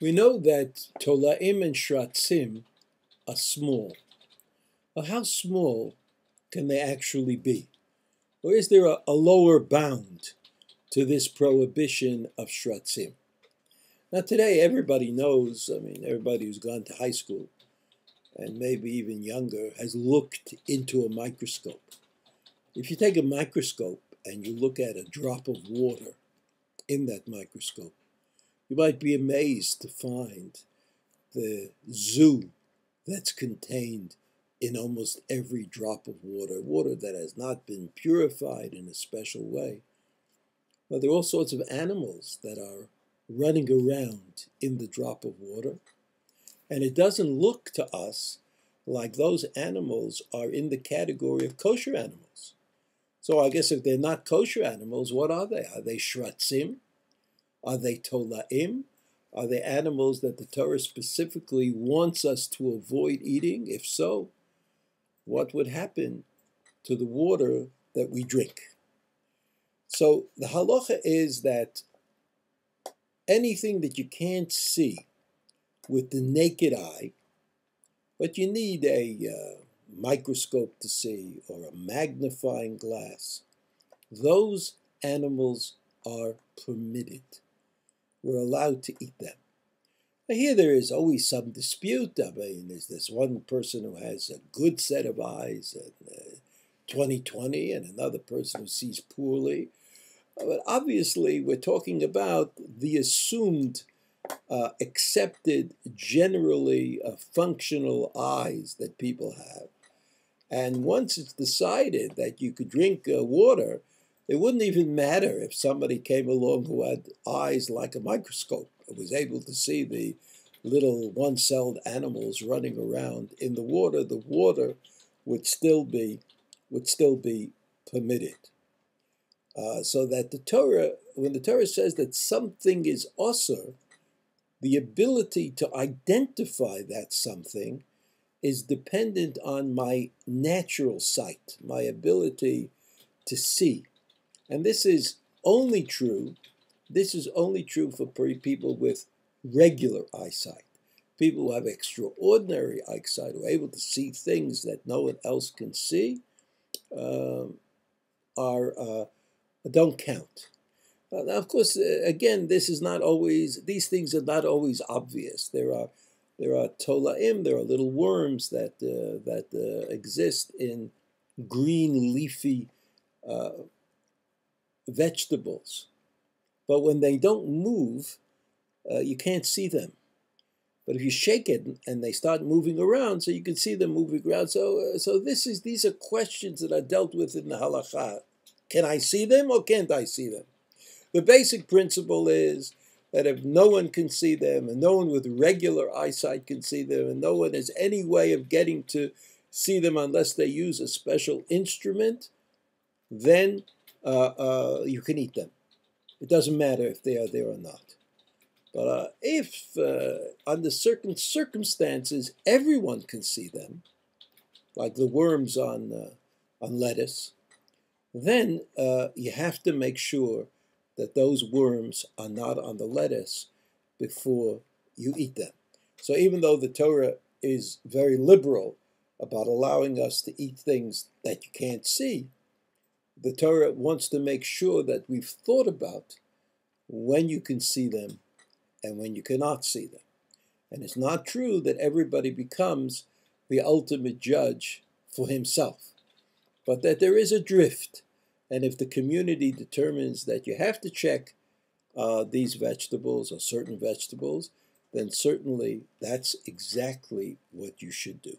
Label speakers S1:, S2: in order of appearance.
S1: We know that tolaim and shratzim are small. Well, how small can they actually be? Or is there a lower bound to this prohibition of shratzim? Now today everybody knows, everybody who's gone to high school and maybe even younger has looked into a microscope. If you take a microscope and you look at a drop of water in that microscope, you might be amazed to find the zoo that's contained in almost every drop of water, water that has not been purified in a special way. Well, there are all sorts of animals that are running around in the drop of water, and it doesn't look to us like those animals are in the category of kosher animals. So I guess if they're not kosher animals, what are they? Are they shratzim? Are they tolaim? Are they animals that the Torah specifically wants us to avoid eating? If so, what would happen to the water that we drink? So the halacha is that anything that you can't see with the naked eye, but you need a microscope to see or a magnifying glass, those animals are permitted. We're allowed to eat them. Now here there is always some dispute. There's this one person who has a good set of eyes and 20/20, and another person who sees poorly. But obviously we're talking about the assumed, accepted, generally functional eyes that people have. And once it's decided that you could drink water, it wouldn't even matter if somebody came along who had eyes like a microscope and was able to see the little one-celled animals running around in the water would still be permitted. So that the Torah, when the Torah says that something is osur, the ability to identify that something is dependent on my natural sight, my ability to see. And this is only true for people with regular eyesight. People who have extraordinary eyesight, who are able to see things that no one else can see, don't count. Now, of course, again, these things are not always obvious. There are tolaim, there are little worms that exist in green leafy vegetables. But when they don't move, you can't see them. But if you shake it and they start moving around, so you can see them moving around. So these are questions that are dealt with in the halakha. Can I see them or can't I see them? The basic principle is that if no one can see them, and no one with regular eyesight can see them, and no one has any way of getting to see them unless they use a special instrument, then you can eat them. It doesn't matter if they are there or not. But if under certain circumstances everyone can see them, like the worms on lettuce, then you have to make sure that those worms are not on the lettuce before you eat them. So even though the Torah is very liberal about allowing us to eat things that you can't see, the Torah wants to make sure that we've thought about when you can see them and when you cannot see them. And it's not true that everybody becomes the ultimate judge for himself, but that there is a drift. And if the community determines that you have to check these vegetables or certain vegetables, then certainly that's exactly what you should do.